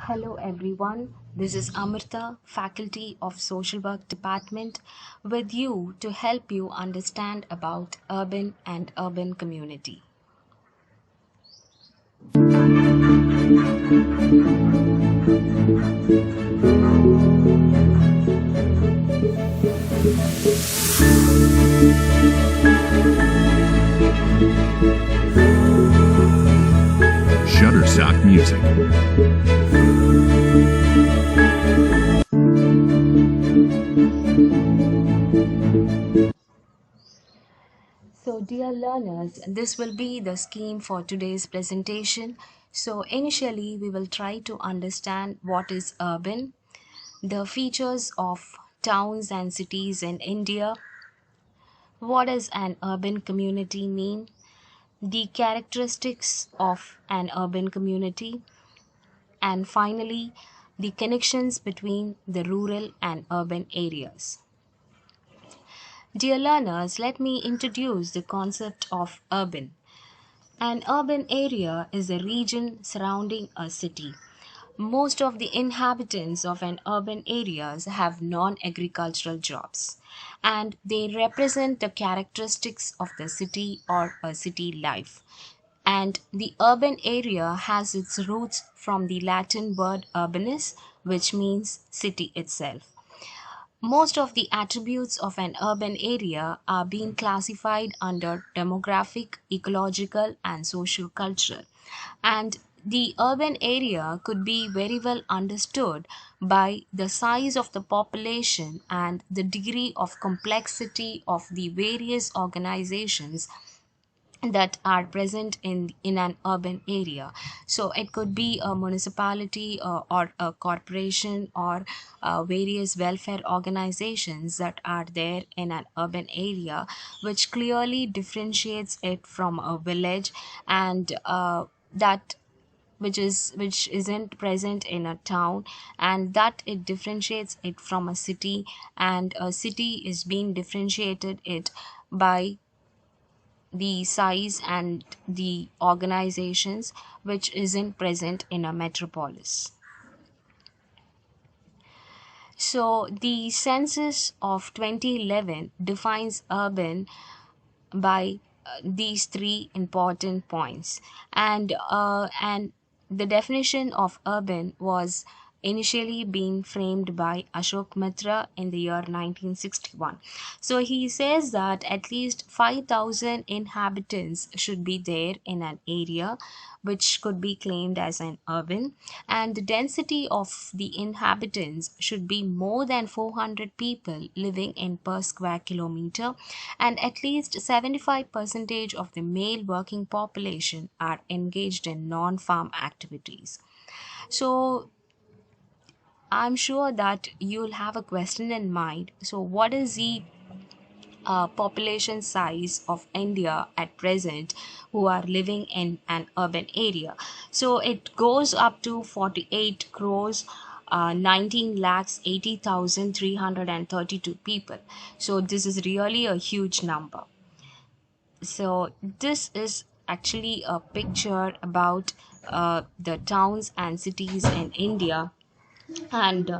Hello everyone, this is Amirtha, Faculty of Social Work Department, with you to help you understand about urban and urban community. Shutterstock Music. So dear learners, this will be the scheme for today's presentation. So initially we will try to understand what is urban, the features of towns and cities in India, what does an urban community mean, the characteristics of an urban community, and finally, the connections between the rural and urban areas. Dear learners, let me introduce the concept of urban. An urban area is a region surrounding a city. Most of the inhabitants of an urban areas have non-agricultural jobs, and they represent the characteristics of the city or a city life. And the urban area has its roots from the Latin word urbanus, which means city itself. Most of the attributes of an urban area are being classified under demographic, ecological, and social cultural. And the urban area could be very well understood by the size of the population and the degree of complexity of the various organizations that are present in an urban area. So it could be a municipality or a corporation or various welfare organizations that are there in an urban area, which clearly differentiates it from a village, and that which isn't present in a town, and that it differentiates it from a city, and a city is being differentiated it by the size and the organizations, which isn't present in a metropolis. So the census of 2011 defines urban by these three important points, and the definition of urban was initially being framed by Ashok Mitra in the year 1961. So he says that at least 5,000 inhabitants should be there in an area which could be claimed as an urban, and the density of the inhabitants should be more than 400 people living in per square kilometer, and at least 75% of the male working population are engaged in non-farm activities. So I'm sure that you'll have a question in mind. So what is the population size of India at present who are living in an urban area? So it goes up to 48 crores 19 lakhs 80,332 people. So this is really a huge number. So this is actually a picture about the towns and cities in India, and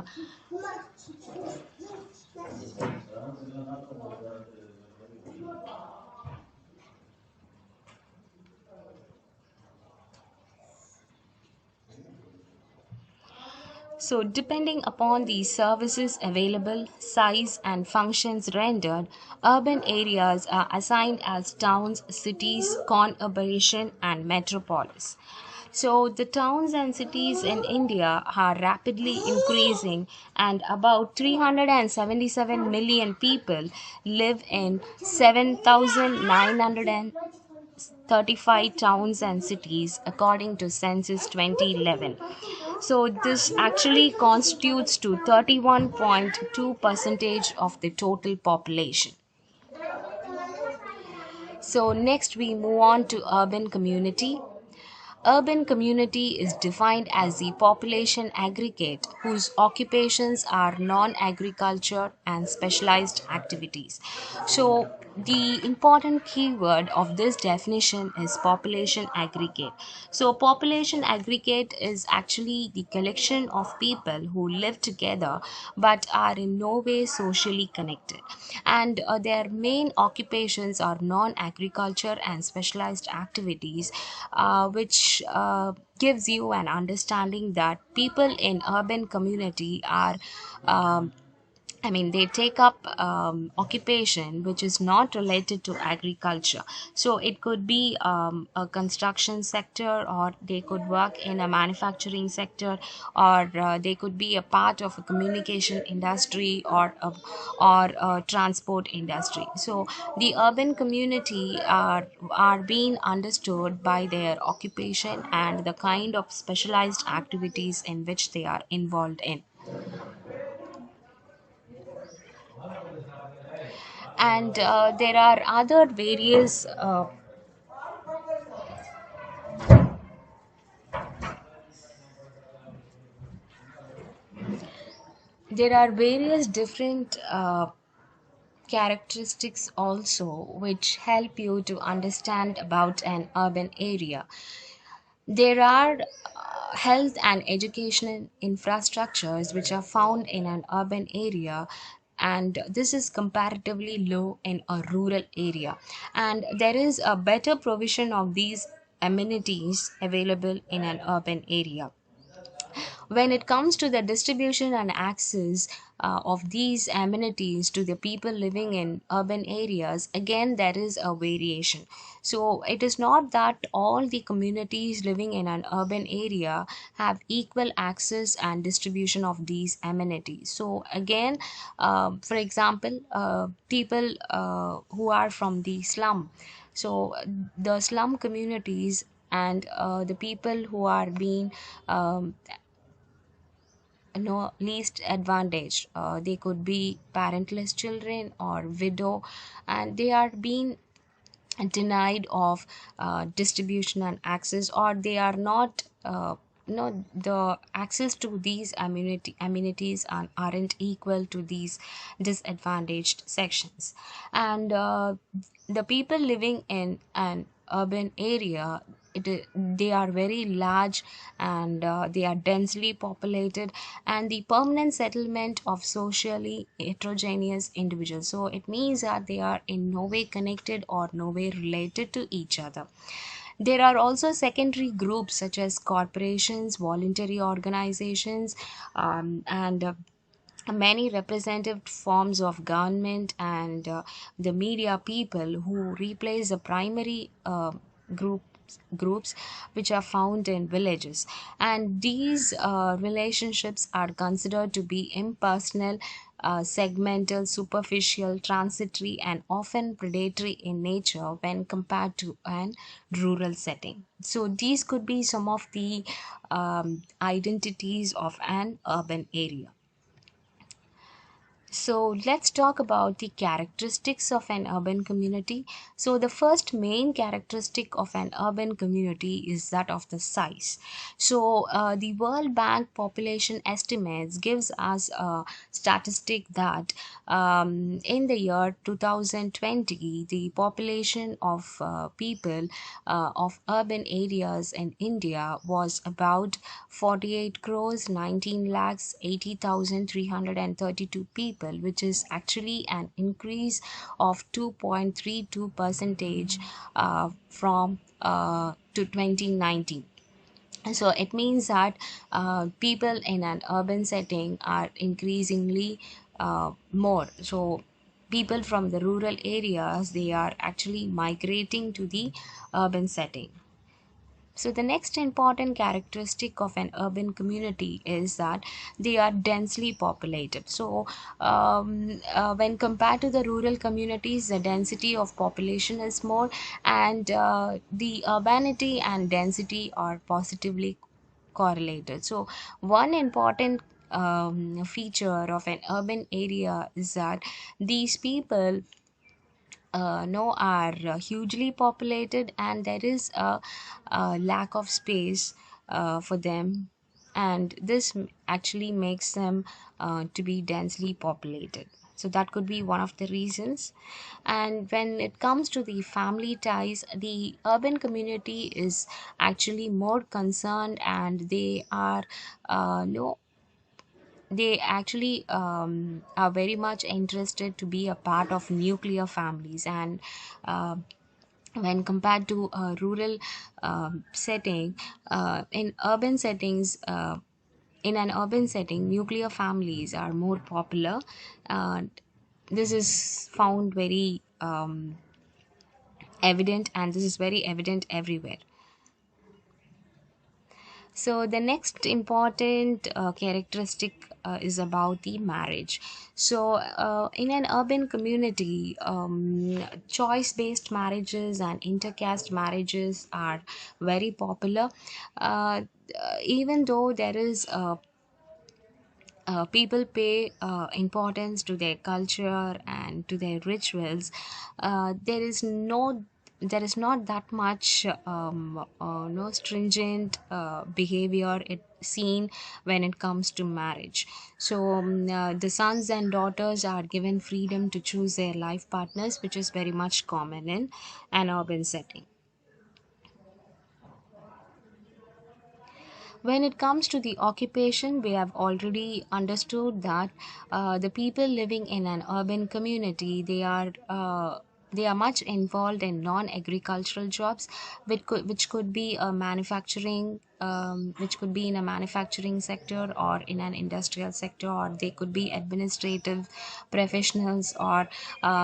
so, depending upon the services available, size, and functions rendered, urban areas are assigned as towns, cities, conurbation, and metropolis. So, the towns and cities in India are rapidly increasing, and about 377 million people live in 7,935 towns and cities according to census 2011. So this actually constitutes to 31.2 percentage of the total population. So next we move on to urban community. Urban community is defined as the population aggregate whose occupations are non-agriculture and specialized activities. So the important keyword of this definition is population aggregate. So, population aggregate is actually the collection of people who live together but are in no way socially connected. And their main occupations are non agriculture and specialized activities, which gives you an understanding that people in urban community are. They take up occupation which is not related to agriculture. So it could be a construction sector, or they could work in a manufacturing sector, or they could be a part of a communication industry, or a transport industry. So the urban community are being understood by their occupation and the kind of specialized activities in which they are involved in. And there are other various different characteristics also which help you to understand about an urban area. There are health and educational infrastructures which are found in an urban area, and this is comparatively low in a rural area. And there is a better provision of these amenities available in an urban area. When it comes to the distribution and access of these amenities to the people living in urban areas, again there is a variation. So it is not that all the communities living in an urban area have equal access and distribution of these amenities. So again, for example, people who are from the slum, so the slum communities and the people who are being no least advantaged, they could be parentless children or widow, and they are being denied of distribution and access, or they are not no the access to these amenities aren't equal to these disadvantaged sections. And the people living in an urban area, they are very large, and they are densely populated, and the permanent settlement of socially heterogeneous individuals. So it means that they are in no way connected or no way related to each other. There are also secondary groups such as corporations, voluntary organizations, and many representative forms of government, and the media people who replace the primary groups which are found in villages. And these relationships are considered to be impersonal, segmental, superficial, transitory, and often predatory in nature when compared to an rural setting. So these could be some of the identities of an urban area. So let's talk about the characteristics of an urban community. So the first main characteristic of an urban community is that of the size. So the World Bank population estimates gives us a statistic that in the year 2020, the population of people of urban areas in India was about 48 crores 19 lakhs 80,332 people, which is actually an increase of 2.32 percentage from to 2019. So it means that people in an urban setting are increasingly more. So people from the rural areas, they are actually migrating to the urban setting. So, the next important characteristic of an urban community is that they are densely populated. So, when compared to the rural communities, the density of population is more, and the urbanity and density are positively correlated. So, one important feature of an urban area is that these people no are hugely populated, and there is a lack of space for them, and this actually makes them to be densely populated. So that could be one of the reasons. And when it comes to the family ties, the urban community is actually more concerned, and they are no they actually are very much interested to be a part of nuclear families. And uh, when compared to a rural setting, in an urban setting, nuclear families are more popular. uh, this is found very evident, and this is very evident everywhere. So the next important characteristic is about the marriage. So in an urban community, choice-based marriages and intercaste marriages are very popular. Even though there is people pay importance to their culture and to their rituals, there is not that much no stringent behavior it seen when it comes to marriage. So the sons and daughters are given freedom to choose their life partners, which is very much common in an urban setting. When it comes to the occupation, we have already understood that the people living in an urban community, they are much involved in non-agricultural jobs, which could be a manufacturing, which could be in a manufacturing sector or in an industrial sector, or they could be administrative professionals, or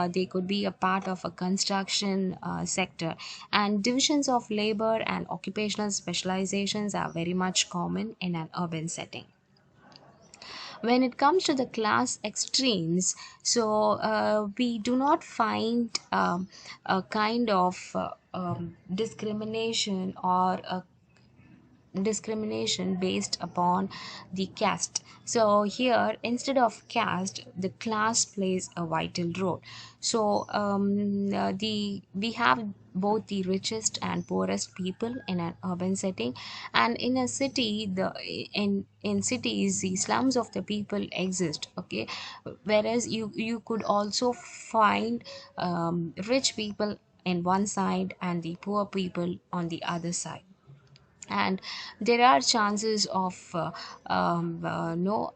they could be a part of a construction sector. And divisions of labor and occupational specializations are very much common in an urban setting. When it comes to the class extremes, so we do not find a kind of discrimination, or a discrimination based upon the caste. So here, instead of caste, the class plays a vital role. So the we have both the richest and poorest people in an urban setting. And in a city, the in cities, the slums of the people exist, okay, whereas you could also find rich people in one side and the poor people on the other side. And there are chances of no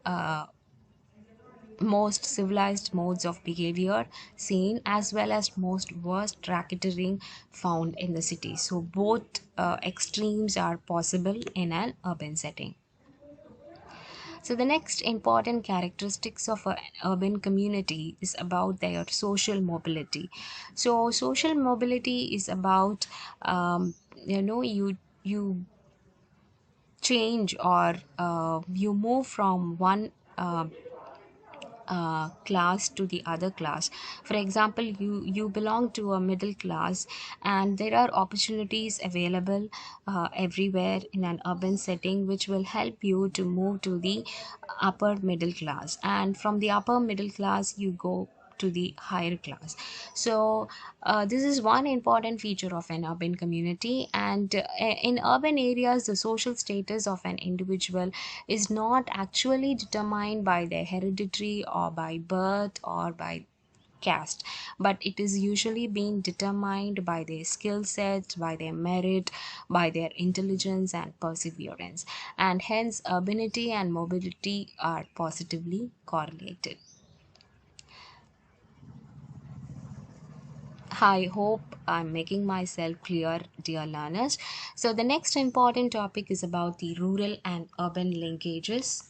most civilized modes of behavior seen, as well as most worst racketeering found in the city. So both extremes are possible in an urban setting. So the next important characteristics of an urban community is about their social mobility. So social mobility is about you change, or you move from one class to the other class. For example, you belong to a middle class, and there are opportunities available everywhere in an urban setting, which will help you to move to the upper middle class, and from the upper middle class you go to the higher class. So this is one important feature of an urban community. And in urban areas, the social status of an individual is not actually determined by their hereditary, or by birth, or by caste, but it is usually being determined by their skill sets, by their merit, by their intelligence and perseverance. And hence urbanity and mobility are positively correlated. I hope I'm making myself clear, dear learners. So, the next important topic is about the rural and urban linkages.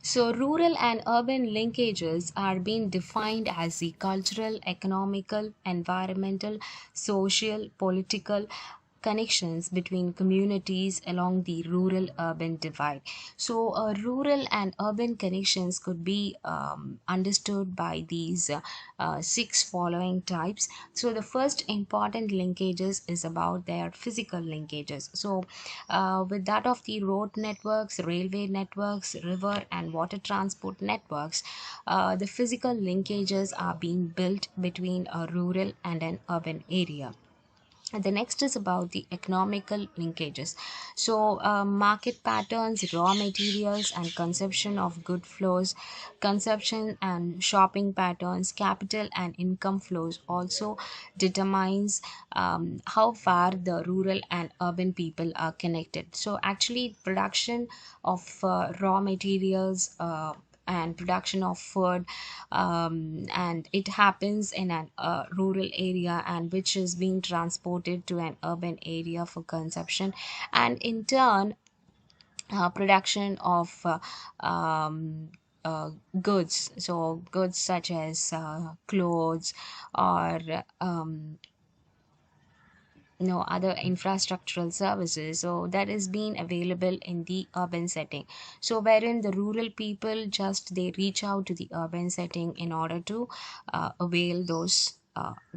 So, rural and urban linkages are being defined as the cultural, economical, environmental, social, political connections between communities along the rural urban divide. So, rural and urban connections could be understood by these six following types. So, the first important linkages is about their physical linkages. So, with that of the road networks, railway networks, river and water transport networks, the physical linkages are being built between a rural and an urban area. And the next is about the economical linkages. So, market patterns, raw materials, and consumption of good flows, consumption and shopping patterns, capital and income flows also determines how far the rural and urban people are connected. So, actually, production of raw materials. And production of food, and it happens in an rural area, and which is being transported to an urban area for consumption, and in turn production of uh, goods, so goods such as clothes or other infrastructural services, so that is being available in the urban setting. So wherein the rural people just they reach out to the urban setting in order to avail those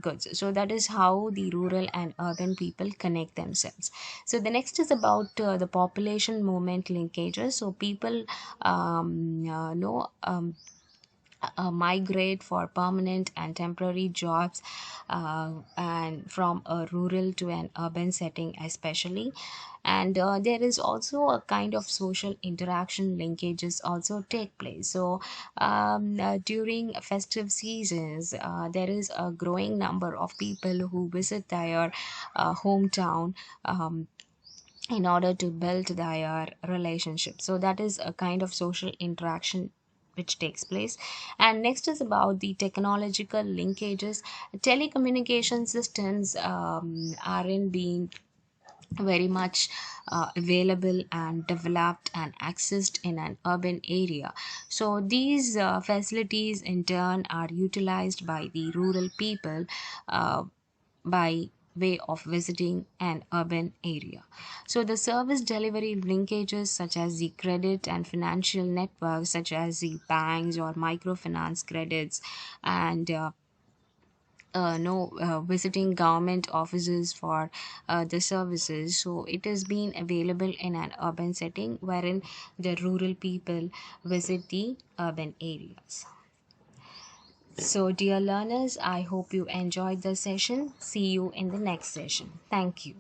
goods. So that is how the rural and urban people connect themselves. So the next is about the population movement linkages. So people know migrate for permanent and temporary jobs, and from a rural to an urban setting especially. And there is also a kind of social interaction linkages also take place. So during festive seasons, there is a growing number of people who visit their hometown, in order to build their relationship. So that is a kind of social interaction which takes place. And next is about the technological linkages. Telecommunication systems aren't being very much available and developed and accessed in an urban area. So these facilities in turn are utilized by the rural people by way of visiting an urban area. So the service delivery linkages such as the credit and financial networks such as the banks or microfinance credits, and no visiting government offices for the services. So it is being available in an urban setting wherein the rural people visit the urban areas. So dear learners, I hope you enjoyed the session. See you in the next session. Thank you.